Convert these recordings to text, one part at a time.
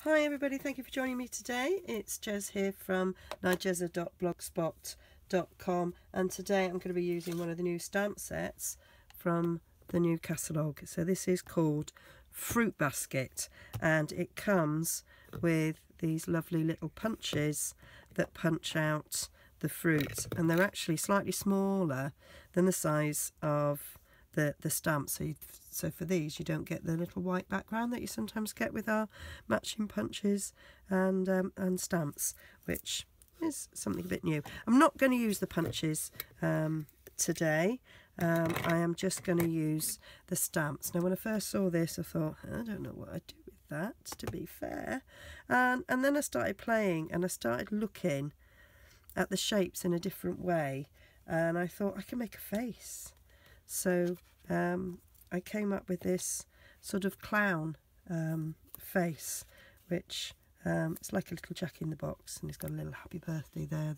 Hi everybody, thank you for joining me today. It's Jez here from nigezza.blogspot.com, and today I'm going to be using one of the new stamp sets from the new catalogue. So this is called Fruit Basket, and it comes with these lovely little punches that punch out the fruit, and they're actually slightly smaller than the size of the stamp. So for these you don't get the little white background that you sometimes get with our matching punches and stamps, which is something a bit new. I'm not going to use the punches today. I am just going to use the stamps. Now when I first saw this I thought, I don't know what I'd do with that, to be fair, and then I started playing and I started looking at the shapes in a different way, and I thought I can make a face. So I came up with this sort of clown face, which it's like a little Jack in the Box, and it's got a little happy birthday there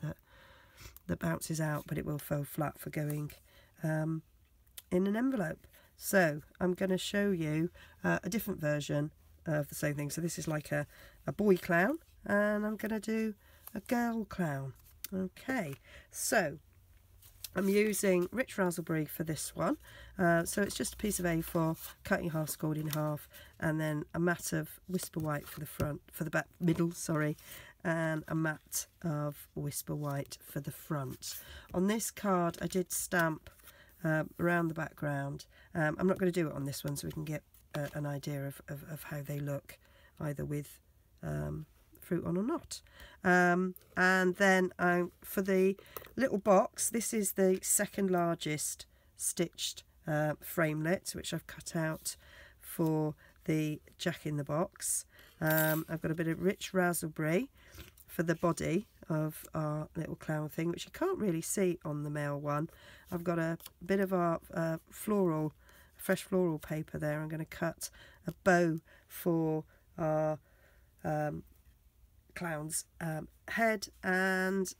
that bounces out, but it will fall flat for going in an envelope. So I'm going to show you a different version of the same thing. So this is like a boy clown, and I'm going to do a girl clown. Okay, so I'm using rich raspberry for this one, so it's just a piece of A4 cut in half, scored in half, and then a mat of Whisper White for the front, for the back, middle, sorry, and a mat of Whisper White for the front. On this card I did stamp around the background. I'm not going to do it on this one, so we can get an idea of how they look, either with fruit on or not. And then for the little box, this is the second largest stitched framelit, which I've cut out for the Jack in the Box. I've got a bit of rich raspberry for the body of our little clown thing, which you can't really see on the male one. I've got a bit of our fresh floral paper there. I'm going to cut a bow for our clown's head, and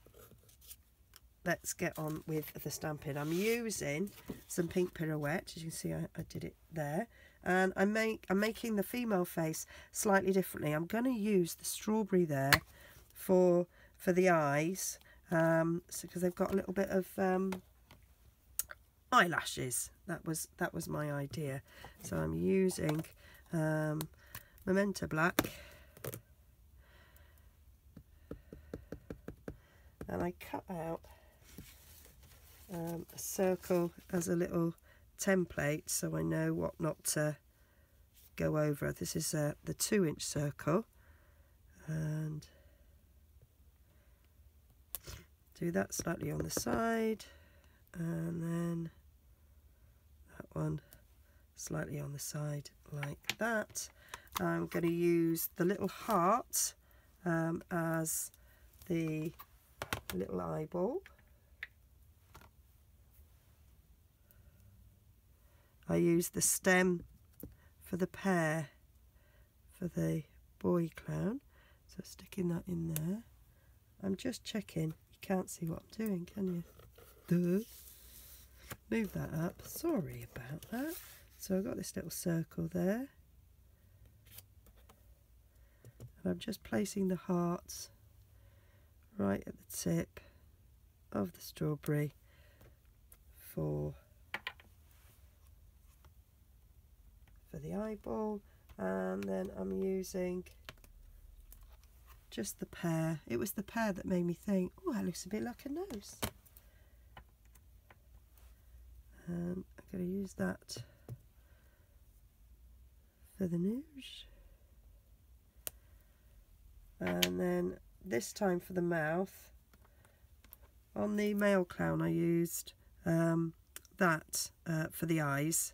let's get on with the stamping. I'm using some pink pirouette, as you can see I did it there, and I'm making the female face slightly differently. I'm going to use the strawberry there for the eyes, so because they've got a little bit of eyelashes. That was my idea. So I'm using Magenta Black, and I cut out a circle as a little template, so I know what not to go over. This is the 2-inch circle, and do that slightly on the side, and then that one slightly on the side like that. I'm going to use the little heart as the little eyeball. I use the stem for the pear for the boy clown, so sticking that in there. I'm just checking, you can't see what I'm doing, can you? Duh. Move that up, sorry about that. So I've got this little circle there, and I'm just placing the hearts right at the tip of the strawberry for the eyeball, and then I'm using just the pear. It was the pear that made me think, oh, that looks a bit like a nose. I'm going to use that for the nose, and then this time for the mouth. On the male clown I used that for the eyes,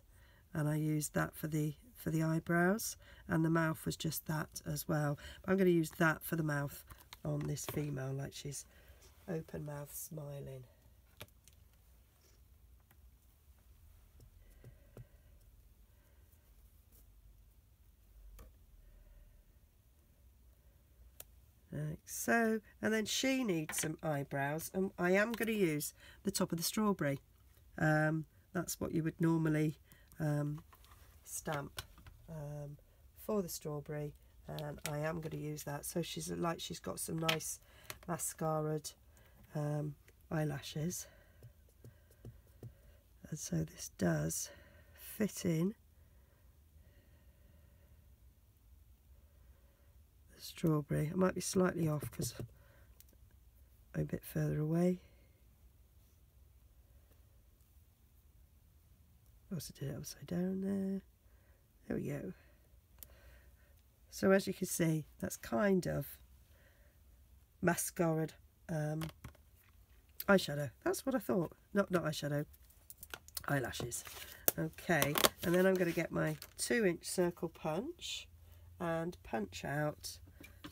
and I used that for the eyebrows, and the mouth was just that as well. But I'm going to use that for the mouth on this female, like she's open mouth smiling. Like so, and then she needs some eyebrows, and I am going to use the top of the strawberry. That's what you would normally stamp for the strawberry, and I am going to use that. So she's got some nice mascaraed eyelashes, and so this does fit in the strawberry. I might be slightly off because I'm a bit further away. I also did it upside down there. There we go. So as you can see, that's kind of mascaraed eyeshadow. That's what I thought. Not eyeshadow, eyelashes. Okay, and then I'm going to get my 2-inch circle punch and punch out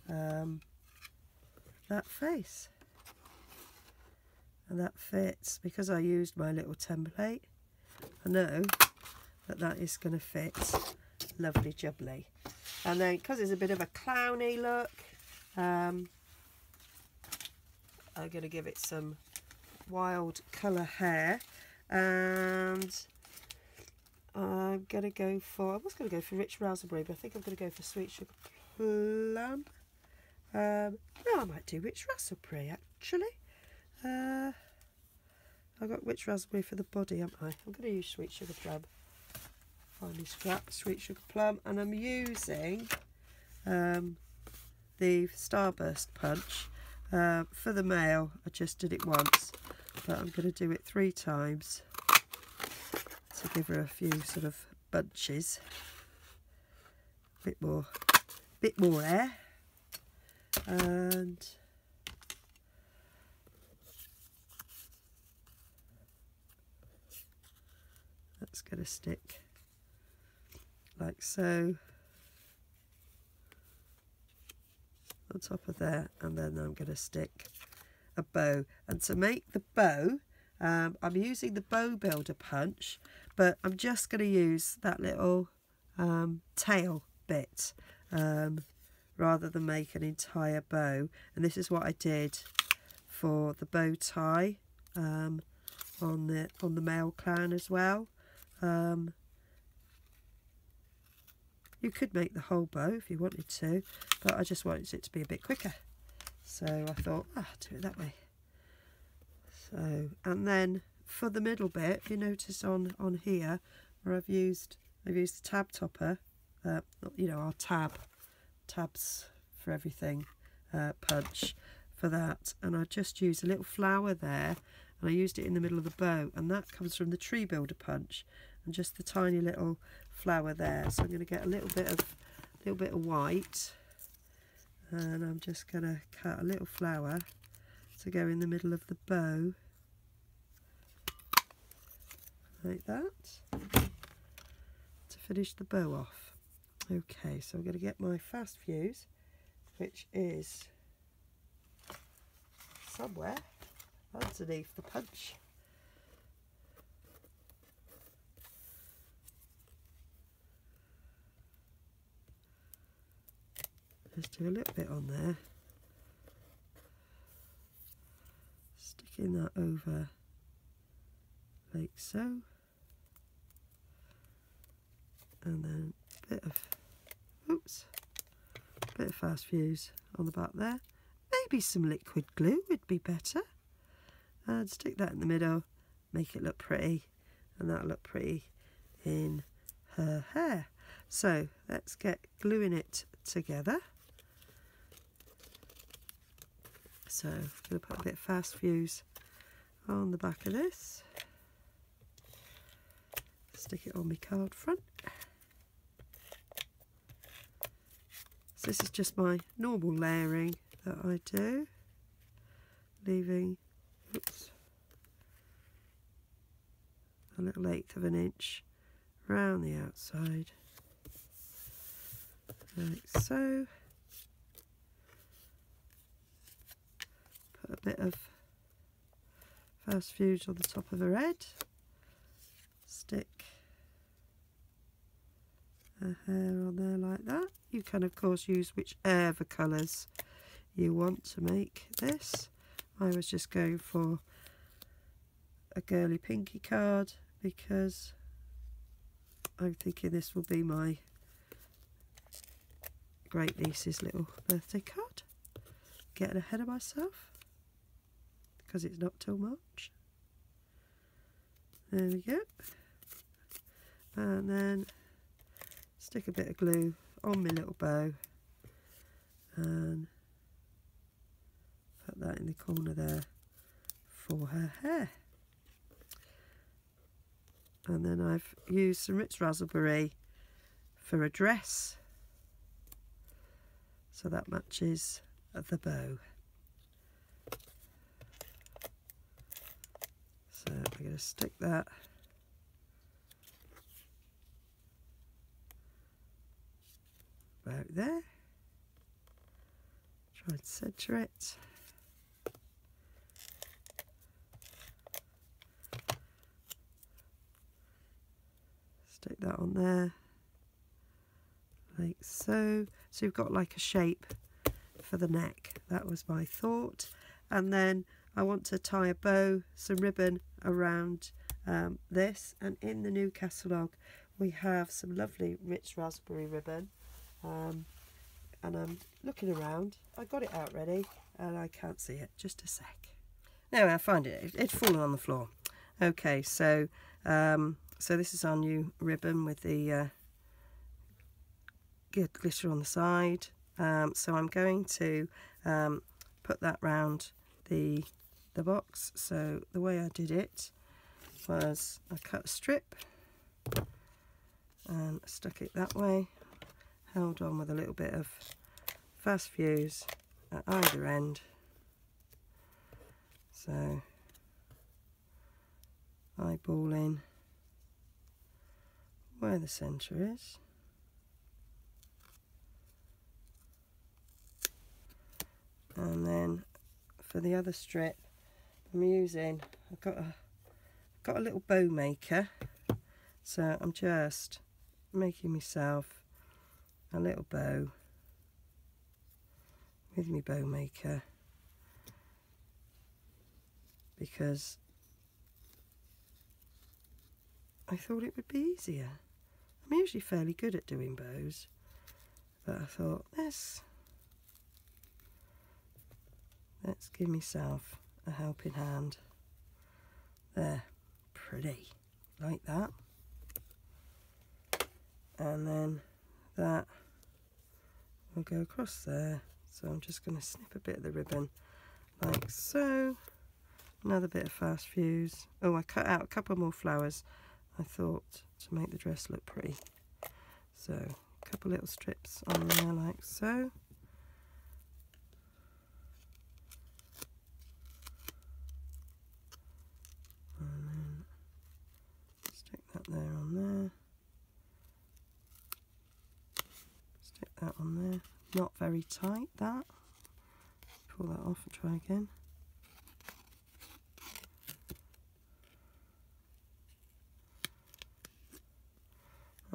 that face. And that fits, because I used my little template. I know that that is going to fit lovely jubbly. And then, because it's a bit of a clowny look, I'm going to give it some wild colour hair, and I'm going to go for, I was going to go for rich raspberry, but I think I'm going to go for sweet sugar plum. No, I might do rich raspberry actually. I've got rich raspberry for the body, haven't I? I'm going to use sweet sugar plum. Finely scrapped sweet sugar plum, and I'm using the Starburst punch for the male. I just did it once, but I'm going to do it 3 times to give her a few sort of bunches, bit more air, and that's going to stick like so on top of there, and then I'm going to stick a bow. And to make the bow, I'm using the bow builder punch, but I'm just going to use that little tail bit rather than make an entire bow. And this is what I did for the bow tie on the male clown as well. You could make the whole bow if you wanted to, but I just wanted it to be a bit quicker, so I thought, do it that way. So, and then for the middle bit, if you notice on here where I've used the tab topper, you know, our tabs for everything punch for that, and I just used a little flower there, and I used it in the middle of the bow, and that comes from the tree builder punch, and just the tiny little flower there. So I'm going to get a little bit of white, and I'm just going to cut a little flower to go in the middle of the bow like that to finish the bow off. Okay, so I'm going to get my fast fuse, which is somewhere underneath the punch. Just do a little bit on there, sticking that over like so, and then a bit of fast fuse on the back there. Maybe some liquid glue would be better, and stick that in the middle, make it look pretty, and that'll look pretty in her hair. So let's get gluing it together. So I'm going to put a bit of fast fuse on the back of this, stick it on my card front. So this is just my normal layering that I do, leaving a little 1/8 of an inch around the outside, like so. Put a bit of fast fuse on the top of her head, stick her hair on there like that. You can of course use whichever colours you want to make this. I was just going for a girly pinky card because I'm thinking this will be my Great Lisa's little birthday card. Getting ahead of myself because it's not till March. There we go. And then stick a bit of glue on my little bow and put that in the corner there for her hair. And then I've used some Ritz Raspberry for a dress, so that matches the bow. So I'm going to stick that about there. Try and centre it. Stick that on there, like so. So you've got like a shape for the neck. That was my thought. And then I want to tie a bow, some ribbon around this. And in the new catalogue, we have some lovely Ritz Raspberry ribbon. And I'm looking around. I got it out ready, and I can't see it. Just a sec. No, I find it. It's fallen on the floor. Okay, so so this is our new ribbon with the glitter on the side. So I'm going to put that round the box. So the way I did it was I cut a strip and stuck it that way, held on with a little bit of fast fuse at either end. So eyeballing where the centre is. And then for the other strip, I'm using, I've got a little bow maker, so I'm just making myself a little bow with my bow maker, because I thought it would be easier. I'm usually fairly good at doing bows, but I thought let's give myself a helping hand. There, pretty, like that. And then that will go across there. So I'm just going to snip a bit of the ribbon like so. Another bit of fast fuse. Oh, I cut out a couple more flowers, I thought, to make the dress look pretty. So a couple little strips on there like so. And then stick that there on there. Stick that on there. Not very tight, that. Pull that off and try again.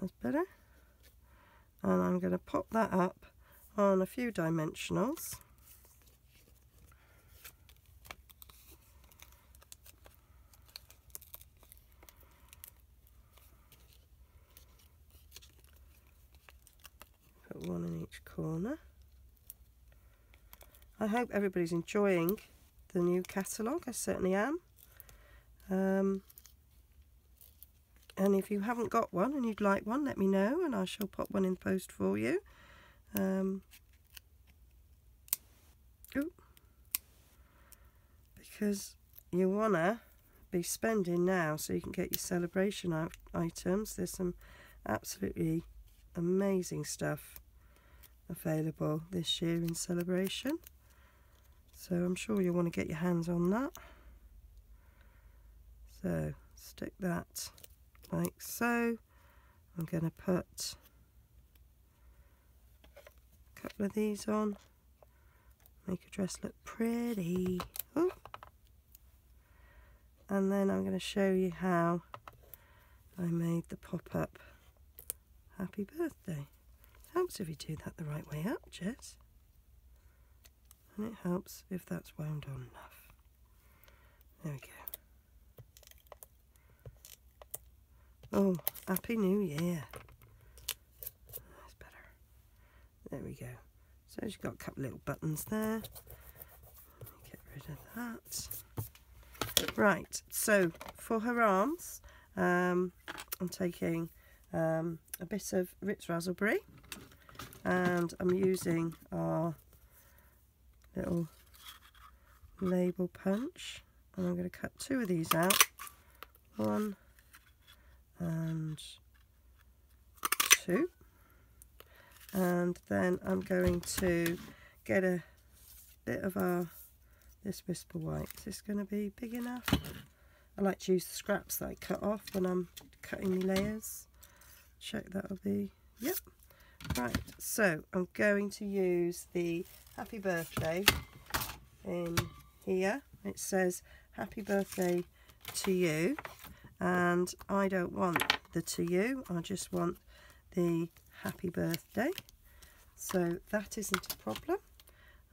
That's better. And I'm going to pop that up on a few dimensionals. Put one in each corner. I hope everybody's enjoying the new catalogue. I certainly am. And if you haven't got one and you'd like one, let me know and I shall pop one in the post for you. Because you want to be spending now so you can get your celebration items. There's some absolutely amazing stuff available this year in celebration. So I'm sure you'll want to get your hands on that. So stick that like so. I'm going to put a couple of these on, make a dress look pretty. Ooh. And then I'm going to show you how I made the pop-up happy birthday. Helps if you do that the right way up, Jess. And it helps if that's wound on enough. There we go. Oh, Happy New Year. That's better. There we go. So she's got a couple little buttons there. Get rid of that. Right, so for her arms, I'm taking a bit of Ritz Raspberry, and I'm using our little label punch, and I'm going to cut 2 of these out. 1 and 2. And then I'm going to get a bit of this Whisper White. Is this going to be big enough? I like to use the scraps that I cut off when I'm cutting my layers. Check that'll be, yep. Right, so I'm going to use the Happy Birthday in here. It says Happy Birthday to you, and I don't want the to you, I just want the Happy Birthday. So that isn't a problem.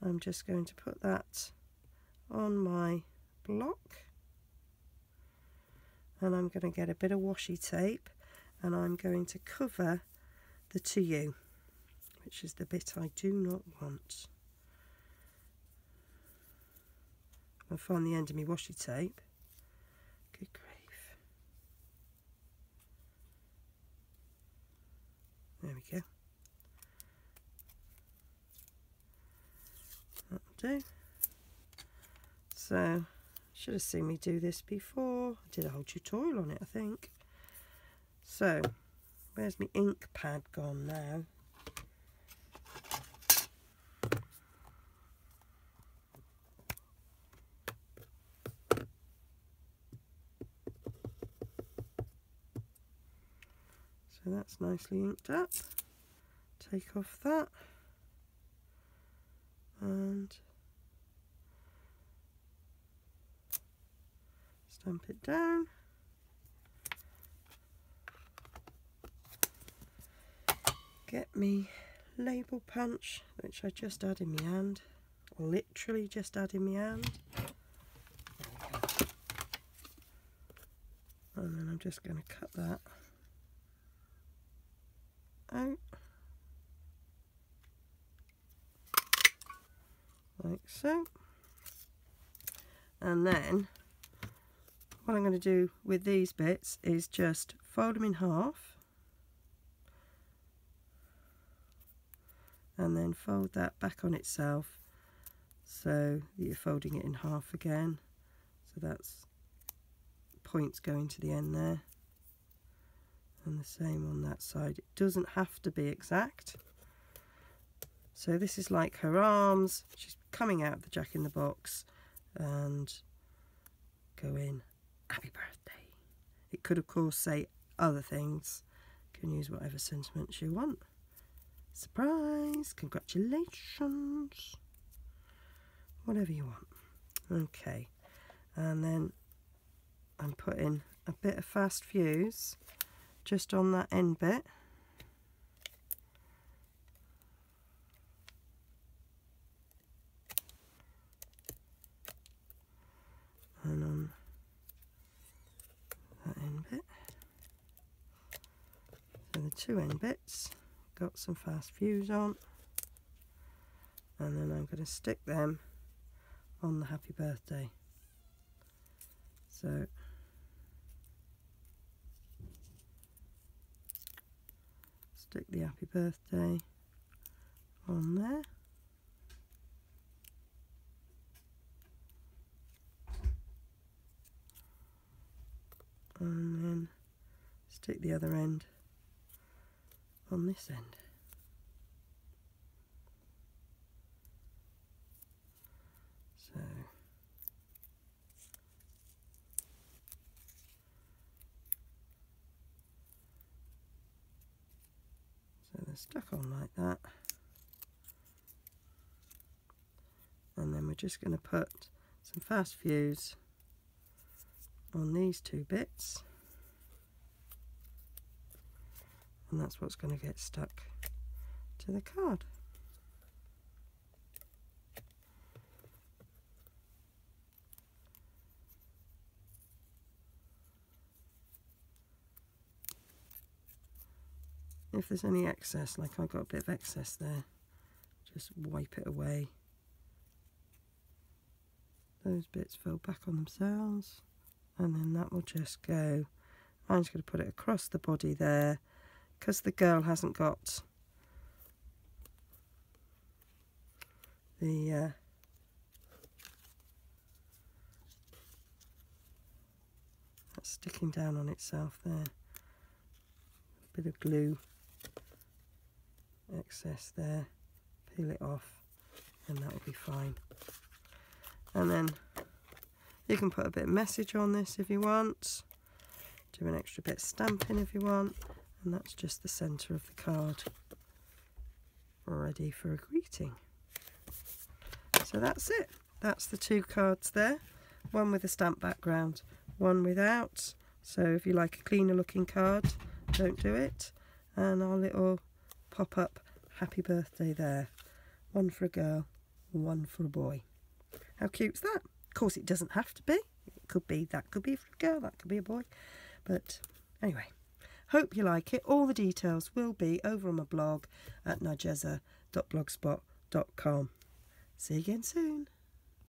I'm just going to put that on my block, and I'm going to get a bit of washi tape, and I'm going to cover the to you, which is the bit I do not want. I'll find the end of my washi tape. Good grief. There we go. That'll do. So, should have seen me do this before. I did a whole tutorial on it, I think. So, where's my ink pad gone now? So that's nicely inked up. Take off that and stamp it down. Get me label punch, which I just had in my hand, literally just had in my hand. And then I'm just going to cut that out like so. And then what I'm going to do with these bits is just fold them in half and then fold that back on itself, so that you're folding it in half again. So that's points going to the end there, and the same on that side. It doesn't have to be exact. So this is like her arms. She's coming out of the Jack in the Box and going happy birthday. It could of course say other things. You can use whatever sentiments you want. Surprise, congratulations, whatever you want. Okay, and then I'm putting a bit of fast fuse just on that end bit, and on that end bit. So the 2 end bits got some fast fuse on, and then I'm going to stick them on the happy birthday. So stick the happy birthday on there, and then stick the other end on this end. So they're stuck on like that, and then we're just going to put some fast fuse on these 2 bits, and that's what's going to get stuck to the card. If there's any excess, like I got a bit of excess there, just wipe it away. Those bits fill back on themselves, and then that will just go. I'm just going to put it across the body there, because the girl hasn't got the that's sticking down on itself there. A bit of glue excess there, peel it off, and that will be fine. And then you can put a bit of message on this if you want, do an extra bit of stamping if you want, and that's just the centre of the card ready for a greeting. So that's it. That's the two cards there, one with a stamp background, one without. So if you like a cleaner looking card, don't do it. And our little pop-up happy birthday there, one for a girl, one for a boy. How cute's that? Of course it doesn't have to be. It could be, that could be for a girl, that could be a boy. But anyway, hope you like it. All the details will be over on my blog at nigezza.blogspot.com. See you again soon.